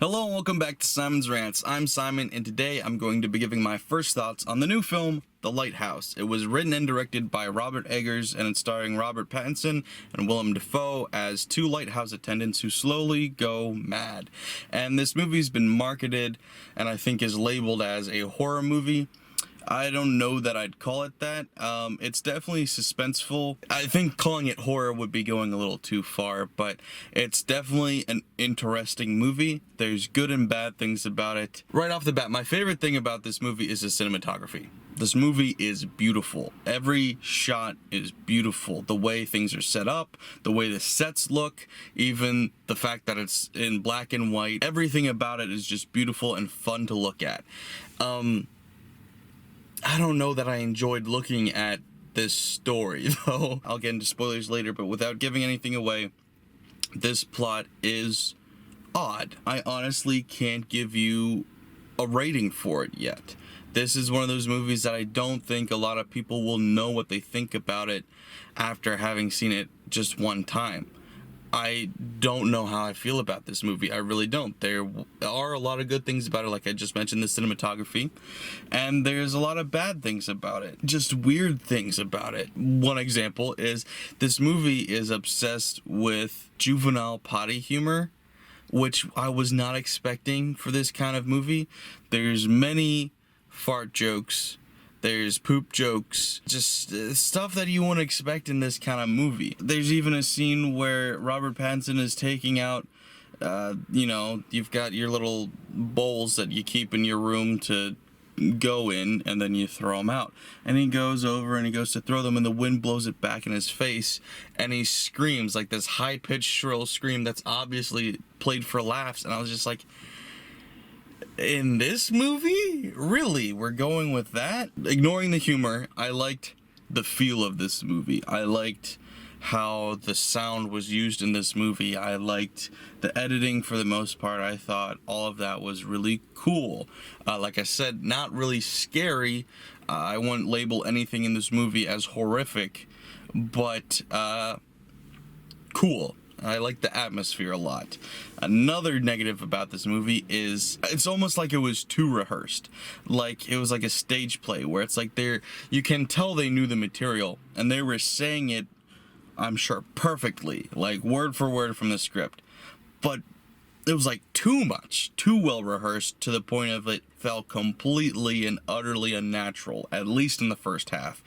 Hello and welcome back to Simon's Rants. I'm Simon, and today I'm going to be giving my first thoughts on the new film, The Lighthouse. It was written and directed by Robert Eggers, and it's starring Robert Pattinson and Willem Dafoe as two lighthouse attendants who slowly go mad. And this movie's been marketed and I think is labeled as a horror movie. I don't know that I'd call it that. It's definitely suspenseful. I think calling it horror would be going a little too far, but it's definitely an interesting movie. There's good and bad things about it. Right off the bat, my favorite thing about this movie is the cinematography. This movie is beautiful. Every shot is beautiful. The way things are set up, the way the sets look, even the fact that it's in black and white. Everything about it is just beautiful and fun to look at. I don't know that I enjoyed looking at this story, though. I'll get into spoilers later, but without giving anything away, this plot is odd. I honestly can't give you a rating for it yet. This is one of those movies that I don't think a lot of people will know what they think about it after having seen it just one time. I don't know how I feel about this movie. I really don't. There are a lot of good things about it, like I just mentioned, the cinematography, and there's a lot of bad things about it. Just weird things about it. One example is this movie is obsessed with juvenile potty humor, which I was not expecting for this kind of movie. There's many fart jokes. There's poop jokes, just stuff that you wouldn't expect in this kind of movie. There's even a scene where Robert Pattinson is taking out, you've got your little bowls that you keep in your room to go in, and then you throw them out. And he goes over and he goes to throw them, and the wind blows it back in his face, and he screams like this high-pitched, shrill scream that's obviously played for laughs. And I was just like, in this movie? Really? We're going with that? Ignoring the humor, I liked the feel of this movie. I liked how the sound was used in this movie. I liked the editing for the most part. I thought all of that was really cool. Like I said, not really scary. I wouldn't label anything in this movie as horrific, but cool. I like the atmosphere a lot. Another negative about this movie is it's almost like it was too rehearsed. Like it was like a stage play where it's like you can tell they knew the material and they were saying it, I'm sure, perfectly, like word for word from the script. But it was like too much, too well rehearsed to the point of it felt completely and utterly unnatural, at least in the first half.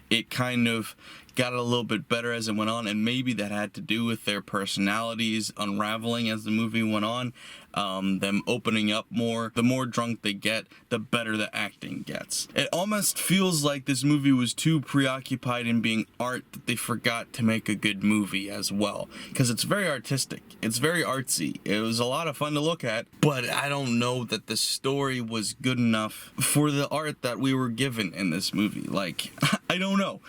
It kind of got a little bit better as it went on, and maybe that had to do with their personalities unraveling as the movie went on, them opening up more. The more drunk they get, the better the acting gets. It almost feels like this movie was too preoccupied in being art that they forgot to make a good movie as well, because it's very artistic. It's very artsy. It was a lot of fun to look at, but I don't know that the story was good enough for the art that we were given in this movie. Like, I don't know.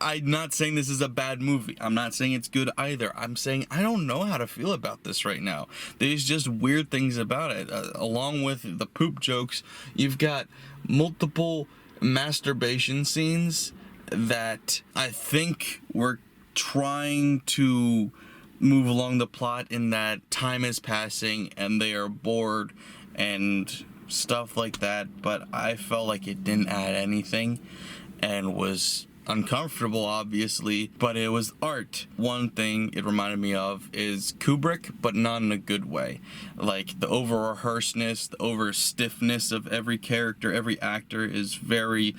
I'm not saying this is a bad movie. I'm not saying it's good either. I'm saying I don't know how to feel about this right now. There's just weird things about it. Along with the poop jokes, you've got multiple masturbation scenes that I think were trying to move along the plot in that time is passing and they are bored and stuff like that, but I felt like it didn't add anything and was uncomfortable, obviously, but it was art. One thing it reminded me of is Kubrick, but not in a good way. Like the over-rehearsedness, the over-stiffness of every character, every actor is very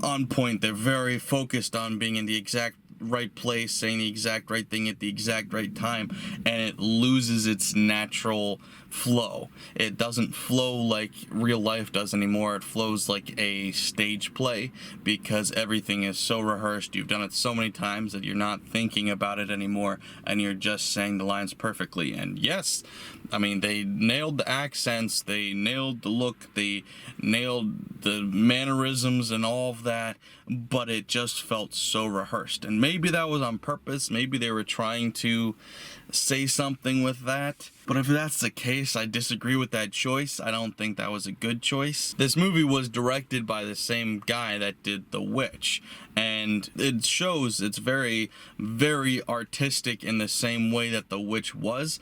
on point. They're very focused on being in the exact right place, saying the exact right thing at the exact right time, and it loses its natural flow. It doesn't flow like real life does anymore. It flows like a stage play because everything is so rehearsed. You've done it so many times that you're not thinking about it anymore and you're just saying the lines perfectly. And yes, I mean, they nailed the accents, they nailed the look, they nailed the mannerisms and all of that, but it just felt so rehearsed. And maybe that was on purpose. Maybe they were trying to say something with that. But if that's the case, I disagree with that choice. I don't think that was a good choice. This movie was directed by the same guy that did The Witch, and it shows it's very, very artistic in the same way that The Witch was.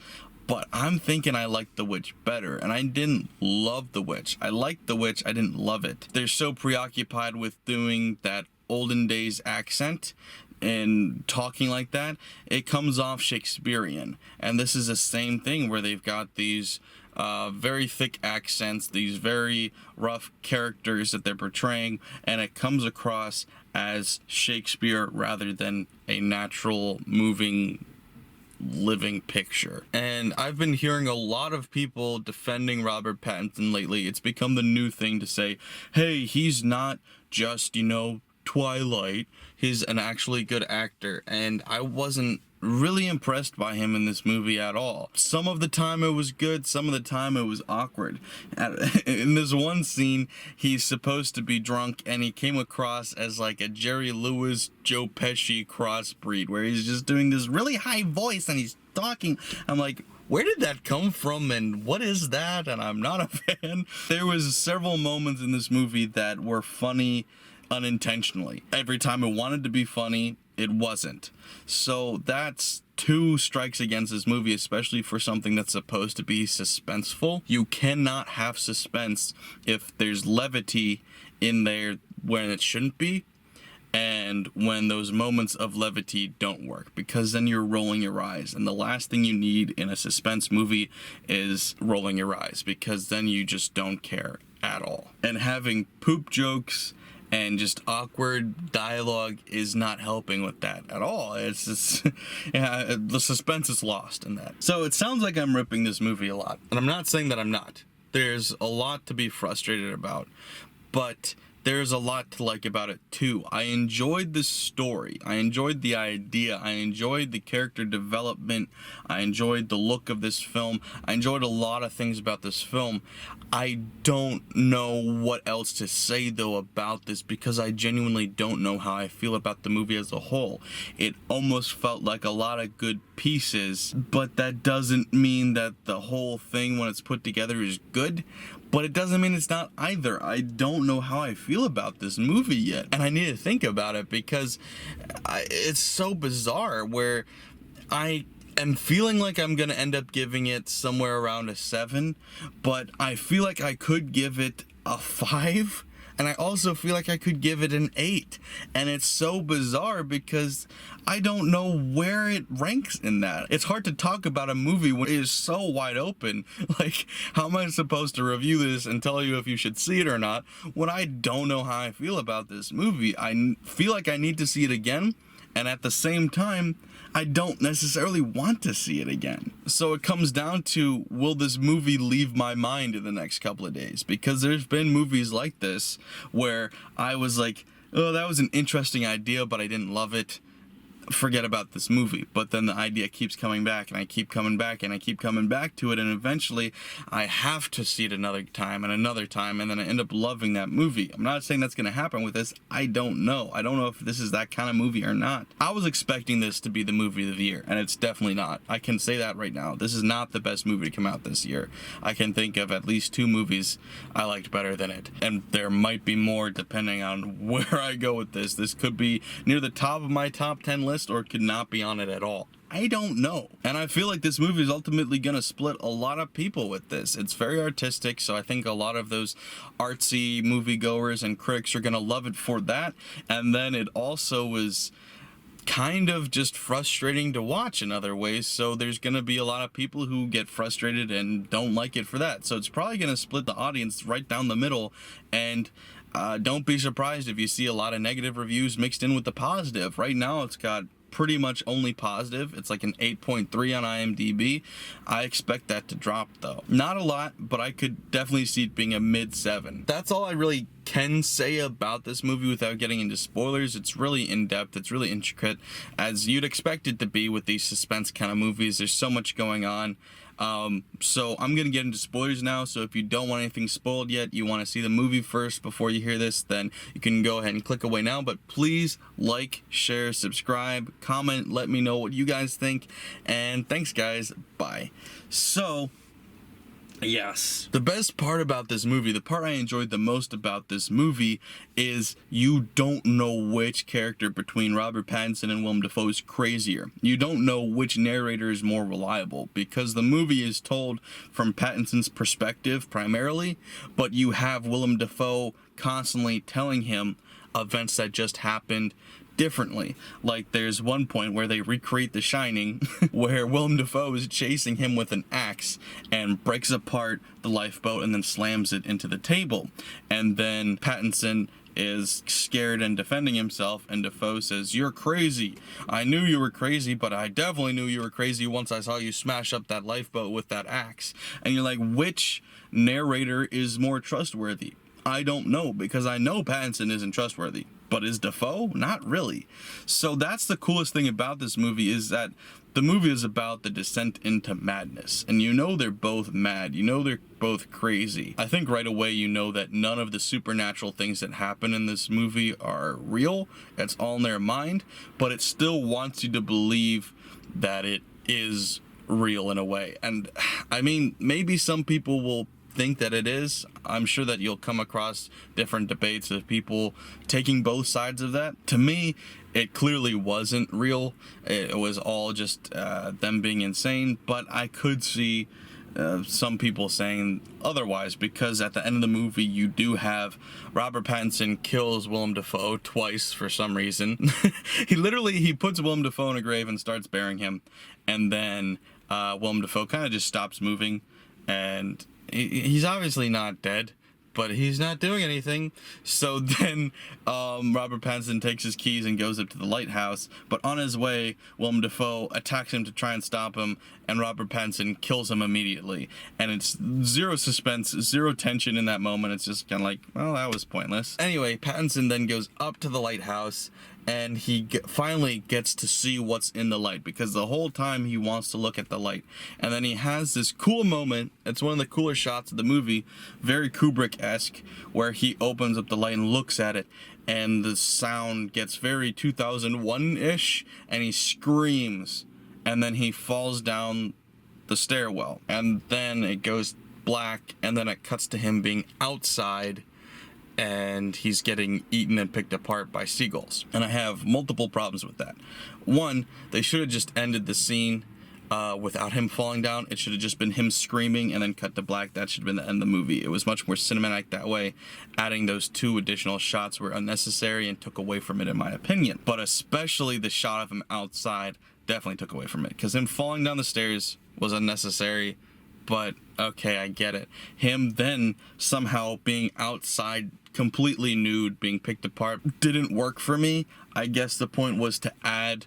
But I'm thinking I liked The Witch better, and I didn't love The Witch. I liked The Witch, I didn't love it. They're so preoccupied with doing that olden days accent and talking like that, it comes off Shakespearean. And this is the same thing where they've got these very thick accents, these very rough characters that they're portraying, and it comes across as Shakespeare rather than a natural, moving, living picture. And I've been hearing a lot of people defending Robert Pattinson lately. It's become the new thing to say, hey, he's not just, Twilight, he's an actually good actor. And I wasn't really impressed by him in this movie at all. Some of the time it was good, some of the time it was awkward. In this one scene, he's supposed to be drunk, and he came across as like a Jerry Lewis, Joe Pesci crossbreed, where he's just doing this really high voice and he's talking. I'm like, where did that come from, and what is that? And I'm not a fan. There was several moments in this movie that were funny unintentionally. Every time it wanted to be funny, it wasn't. So that's 2 strikes against this movie, especially for something that's supposed to be suspenseful. You cannot have suspense if there's levity in there when it shouldn't be, and when those moments of levity don't work, because then you're rolling your eyes, and the last thing you need in a suspense movie is rolling your eyes, because then you just don't care at all. And having poop jokes and just awkward dialogue is not helping with that at all. It's just, the suspense is lost in that. So it sounds like I'm ripping this movie a lot, and I'm not saying that I'm not. There's a lot to be frustrated about, but there's a lot to like about it too. I enjoyed the story. I enjoyed the idea. I enjoyed the character development. I enjoyed the look of this film. I enjoyed a lot of things about this film. I don't know what else to say though about this, because I genuinely don't know how I feel about the movie as a whole. It almost felt like a lot of good pieces, but that doesn't mean that the whole thing when it's put together is good. But it doesn't mean it's not either. I don't know how I feel about this movie yet. And I need to think about it, because it's so bizarre, where I am feeling like I'm going to end up giving it somewhere around a 7. But I feel like I could give it a 5. And I also feel like I could give it an 8. And it's so bizarre because I don't know where it ranks in that. It's hard to talk about a movie when it is so wide open. Like, how am I supposed to review this and tell you if you should see it or not when I don't know how I feel about this movie? I feel like I need to see it again, and at the same time, I don't necessarily want to see it again. So it comes down to, will this movie leave my mind in the next couple of days? Because there's been movies like this where I was like, oh, that was an interesting idea, but I didn't love it. Forget about this movie. But then the idea keeps coming back, and I keep coming back, and I keep coming back to it, and eventually I have to see it another time, and then I end up loving that movie. I'm not saying that's going to happen with this. I don't know. I don't know if this is that kind of movie or not. I was expecting this to be the movie of the year, and it's definitely not. I can say that right now. This is not the best movie to come out this year. I can think of at least 2 movies I liked better than it, and there might be more depending on where I go with this. This could be near the top of my top 10 list, or it could not be on it at all. I don't know. And I feel like this movie is ultimately going to split a lot of people with this. It's very artistic, so I think a lot of those artsy moviegoers and critics are going to love it for that. And then it also was kind of just frustrating to watch in other ways, so there's going to be a lot of people who get frustrated and don't like it for that. So it's probably going to split the audience right down the middle, and don't be surprised if you see a lot of negative reviews mixed in with the positive. Right now it's got pretty much only positive. It's like an 8.3 on IMDb. I expect that to drop though. Not a lot, but I could definitely see it being a mid-7. That's all I really can say about this movie without getting into spoilers. It's really in-depth, it's really intricate, as you'd expect it to be with these suspense kind of movies. There's so much going on. So I'm gonna get into spoilers now, so if you don't want anything spoiled yet, you want to see the movie first before you hear this, then you can go ahead and click away now. But please like, share, subscribe, comment, let me know what you guys think, and thanks guys, bye. So Yes. The best part about this movie, the part I enjoyed the most about this movie, is you don't know which character between Robert Pattinson and Willem Dafoe is crazier. You don't know which narrator is more reliable, because the movie is told from Pattinson's perspective primarily, but you have Willem Dafoe constantly telling him events that just happened differently. Like, there's one point where they recreate The Shining where Willem Dafoe is chasing him with an axe and breaks apart the lifeboat and then slams it into the table, and then Pattinson is scared and defending himself, and Dafoe says, "You're crazy. I knew you were crazy, but I definitely knew you were crazy once I saw you smash up that lifeboat with that axe." And you're like, which narrator is more trustworthy? I don't know, because I know Pattinson isn't trustworthy. But is Dafoe? Not really. So that's the coolest thing about this movie, is that the movie is about the descent into madness. And you know they're both mad. You know they're both crazy. I think right away you know that none of the supernatural things that happen in this movie are real. It's all in their mind. But it still wants you to believe that it is real in a way. And I mean, maybe some people will think that it is. I'm sure that you'll come across different debates of people taking both sides of that. To me, it clearly wasn't real. It was all just them being insane, but I could see some people saying otherwise, because at the end of the movie you do have Robert Pattinson kills Willem Dafoe twice for some reason. he puts Willem Dafoe in a grave and starts burying him, and then Willem Dafoe kind of just stops moving, and he's obviously not dead, but he's not doing anything. So then Robert Pattinson takes his keys and goes up to the lighthouse, but on his way, Willem Dafoe attacks him to try and stop him, and Robert Pattinson kills him immediately. And it's zero suspense, zero tension in that moment. It's just kind of like, well, that was pointless. Anyway, Pattinson then goes up to the lighthouse, and he finally gets to see what's in the light, because the whole time he wants to look at the light. And then he has this cool moment. It's one of the cooler shots of the movie, very Kubrick-esque, where he opens up the light and looks at it, and the sound gets very 2001-ish, and he screams, and then he falls down the stairwell, and then it goes black, and then it cuts to him being outside, and he's getting eaten and picked apart by seagulls. And I have multiple problems with that. One, they should have just ended the scene without him falling down. It should have just been him screaming and then cut to black. That should have been the end of the movie. It was much more cinematic that way. Adding those 2 additional shots were unnecessary and took away from it, in my opinion. But especially the shot of him outside definitely took away from it, because him falling down the stairs was unnecessary. But okay, I get it. Him then somehow being outside completely nude, being picked apart, didn't work for me. I guess the point was to add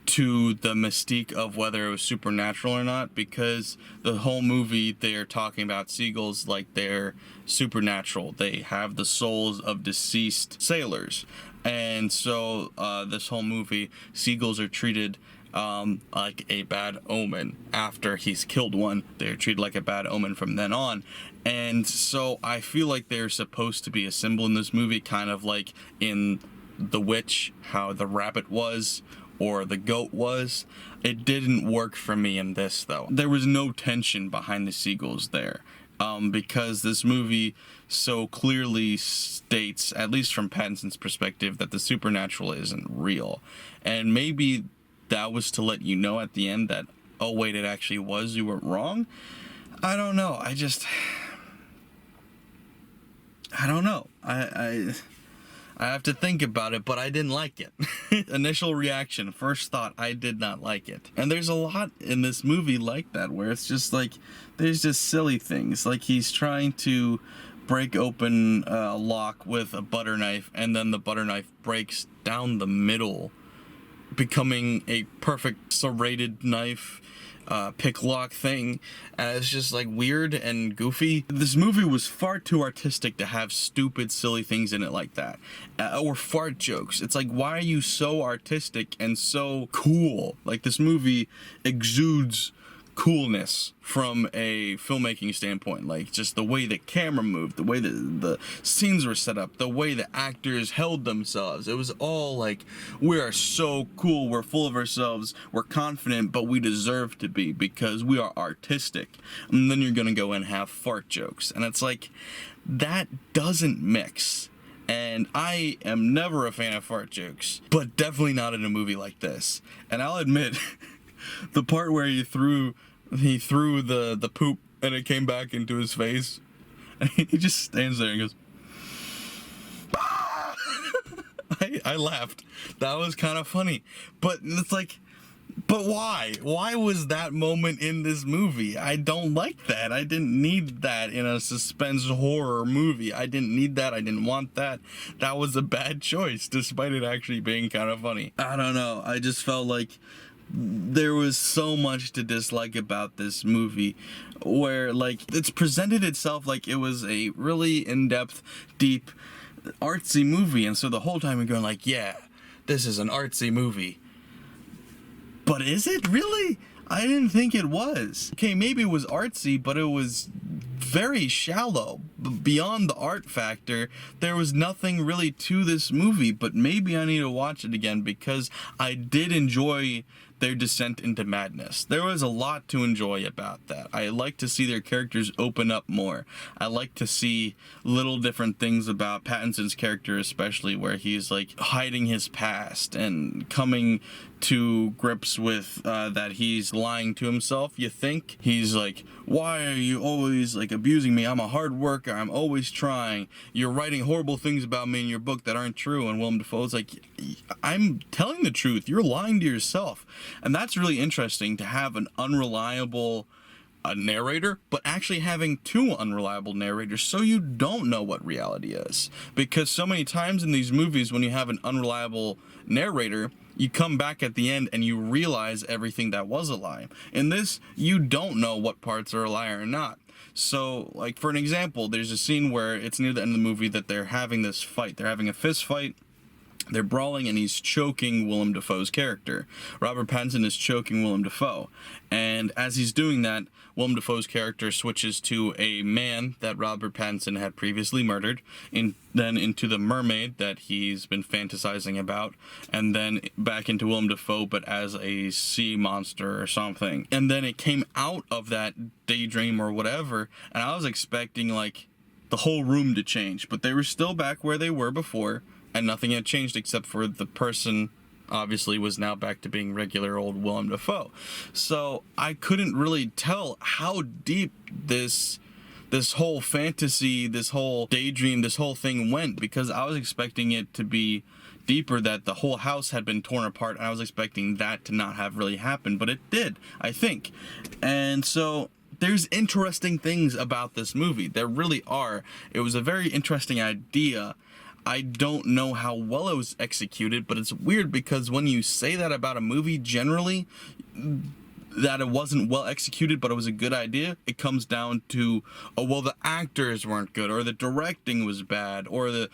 to the mystique of whether it was supernatural or not, because the whole movie they are talking about seagulls like they're supernatural. They have the souls of deceased sailors, and so this whole movie, seagulls are treated like a bad omen. After he's killed one, they're treated like a bad omen from then on. And so I feel like they're supposed to be a symbol in this movie, kind of like in The Witch, how the rabbit was, or the goat was. It didn't work for me in this, though. There was no tension behind the seagulls there, because this movie so clearly states, at least from Pattinson's perspective, that the supernatural isn't real. And maybe that was to let you know at the end that, oh wait, it actually was, you weren't wrong. I don't know. I don't know. I have to think about it, but I didn't like it. Initial reaction, first thought, I did not like it. And there's a lot in this movie like that, where it's just like, there's just silly things. Like, he's trying to break open a lock with a butter knife, and then the butter knife breaks down the middle, becoming a perfect serrated knife pick lock thing, and it's just like weird and goofy. This movie was far too artistic to have stupid, silly things in it like that, or fart jokes. It's like, why are you so artistic and so cool? Like, this movie exudes coolness from a filmmaking standpoint, like just the way the camera moved, the way the scenes were set up, the way the actors held themselves. It was all like, we are so cool, we're full of ourselves, we're confident, but we deserve to be because we are artistic. And then you're gonna go and have fart jokes, and it's like, that doesn't mix. And I am never a fan of fart jokes, but definitely not in a movie like this. And I'll admit, the part where he threw the poop and it came back into his face, and he just stands there and goes, ah! I laughed. That was kind of funny. But it's like, but why? Why was that moment in this movie? I don't like that. I didn't need that in a suspense horror movie. I didn't need that. I didn't want that. That was a bad choice, despite it actually being kind of funny. I don't know. I just felt like there was so much to dislike about this movie, where like it's presented itself like it was a really in-depth, deep, artsy movie, and so the whole time you're going like, yeah, this is an artsy movie. But is it really? I didn't think it was. Okay, maybe it was artsy, but it was very shallow. Beyond the art factor, there was nothing really to this movie, but maybe I need to watch it again because I did enjoy their descent into madness. There was a lot to enjoy about that. I like to see their characters open up more. I like to see little different things about Pattinson's character, especially where he's like hiding his past and coming to grips with that he's lying to himself. You think he's like, why are you always like abusing me? I'm a hard worker. I'm always trying. You're writing horrible things about me in your book that aren't true. And Willem Dafoe's like, I'm telling the truth. You're lying to yourself. And that's really interesting, to have an unreliable narrator, but actually having two unreliable narrators, so you don't know what reality is. Because so many times in these movies, when you have an unreliable narrator, you come back at the end and you realize everything that was a lie. In this, you don't know what parts are a lie or not. So, like, for an example, there's a scene where it's near the end of the movie that they're having this fight. They're having a fist fight. They're brawling, and he's choking Willem Dafoe's character. Robert Pattinson is choking Willem Dafoe. And as he's doing that, Willem Dafoe's character switches to a man that Robert Pattinson had previously murdered, then into the mermaid that he's been fantasizing about, and then back into Willem Dafoe, but as a sea monster or something. And then it came out of that daydream or whatever, and I was expecting, like, the whole room to change, but they were still back where they were before, and nothing had changed except for the person obviously was now back to being regular old Willem Dafoe. So I couldn't really tell how deep this whole fantasy, this whole daydream, this whole thing went, because I was expecting it to be deeper, that the whole house had been torn apart, and I was expecting that to not have really happened, but it did, I think. And so there's interesting things about this movie. There really are. It was a very interesting idea. I don't know how well it was executed, but it's weird because when you say that about a movie generally, that it wasn't well executed but it was a good idea, it comes down to, oh, well, the actors weren't good, or the directing was bad, or the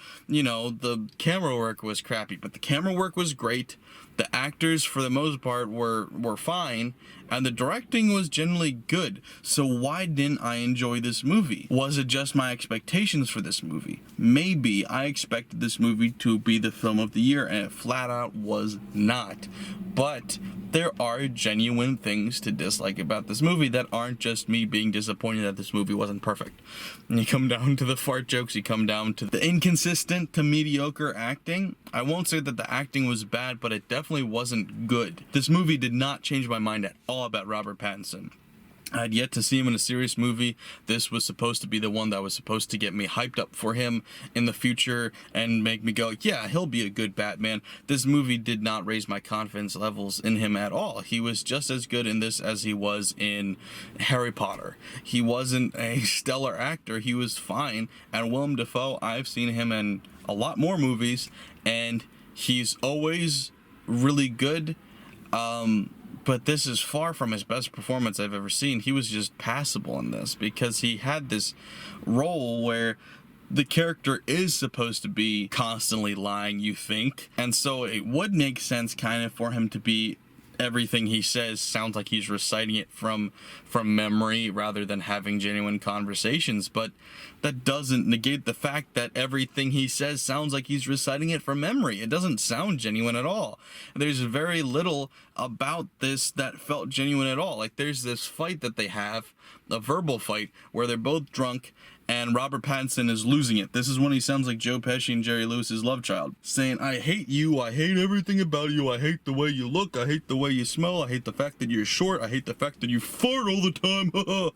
camera work was crappy. But the camera work was great. The actors, for the most part, were fine, and the directing was generally good. So why didn't I enjoy this movie? Was it just my expectations for this movie? Maybe I expected this movie to be the film of the year, and it flat out was not. But there are genuine things to dislike about this movie that aren't just me being disappointed that this movie wasn't perfect. And you come down to the fart jokes, you come down to the inconsistent to mediocre acting. I won't say that the acting was bad, but it definitely wasn't good. This movie did not change my mind at all about Robert Pattinson. I had yet to see him in a serious movie. This was supposed to be the one that was supposed to get me hyped up for him in the future and make me go, yeah, he'll be a good Batman. This movie did not raise my confidence levels in him at all. He was just as good in this as he was in Harry Potter. He wasn't a stellar actor. He was fine. And Willem Dafoe, I've seen him in a lot more movies, and he's always really good. But this is far from his best performance I've ever seen. He was just passable in this because he had this role where the character is supposed to be constantly lying, you think. And so it would make sense kind of for him to be everything he says sounds like he's reciting it from memory rather than having genuine conversations, but that doesn't negate the fact that everything he says sounds like he's reciting it from memory. It doesn't sound genuine at all. There's very little about this that felt genuine at all. Like, there's this fight that they have, a verbal fight, where they're both drunk and Robert Pattinson is losing it. This is when he sounds like Joe Pesci and Jerry Lewis's love child, saying, "I hate you, I hate everything about you, I hate the way you look, I hate the way you smell, I hate the fact that you're short, I hate the fact that you fart all the time,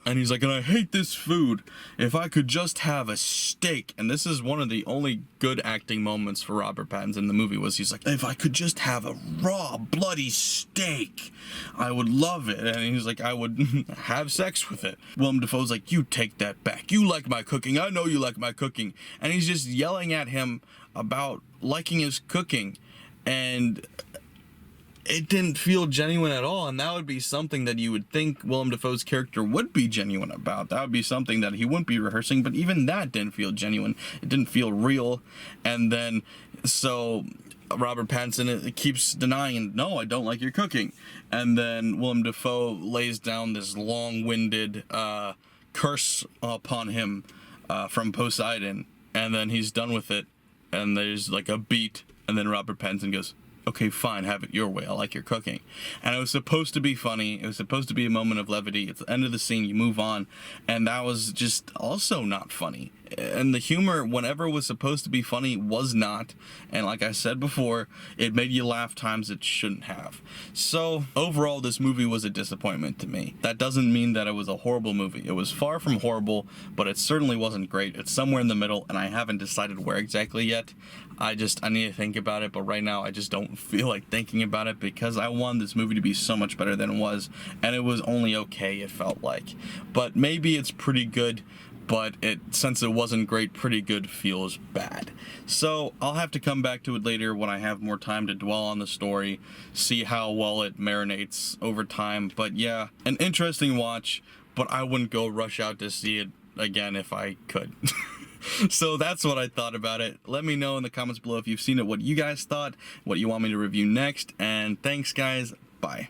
and he's like, "And I hate this food. If I could just have a steak." And this is one of the only good acting moments for Robert Pattinson in the movie, was he's like, "If I could just have a raw, bloody steak, I would love it." And he's like, "I would have sex with it." Willem Dafoe's like, "You take that back. You like my cooking. I know you like my cooking." And he's just yelling at him about liking his cooking. And it didn't feel genuine at all. And that would be something that you would think Willem Dafoe's character would be genuine about. That would be something that he wouldn't be rehearsing. But even that didn't feel genuine. It didn't feel real. And then, so Robert Pattinson keeps denying, "No, I don't like your cooking." And then Willem Dafoe lays down this long-winded curse upon him from Poseidon, and then he's done with it, and there's like a beat, and then Robert Pattinson goes, "Okay, fine, have it your way, I like your cooking." And it was supposed to be funny, it was supposed to be a moment of levity. It's the end of the scene, you move on, and that was just also not funny. And the humor, whenever it was supposed to be funny, was not. And like I said before, it made you laugh times it shouldn't have. So overall, this movie was a disappointment to me. That doesn't mean that it was a horrible movie. It was far from horrible, but it certainly wasn't great. It's somewhere in the middle, and I haven't decided where exactly yet. I need to think about it, but right now I just don't feel like thinking about it, because I wanted this movie to be so much better than it was, and it was only okay, it felt like. But maybe it's pretty good, but since it wasn't great, pretty good feels bad. So I'll have to come back to it later when I have more time to dwell on the story, see how well it marinates over time. But yeah, an interesting watch, but I wouldn't go rush out to see it again if I could. So that's what I thought about it. Let me know in the comments below if you've seen it, what you guys thought, what you want me to review next, and thanks guys, bye.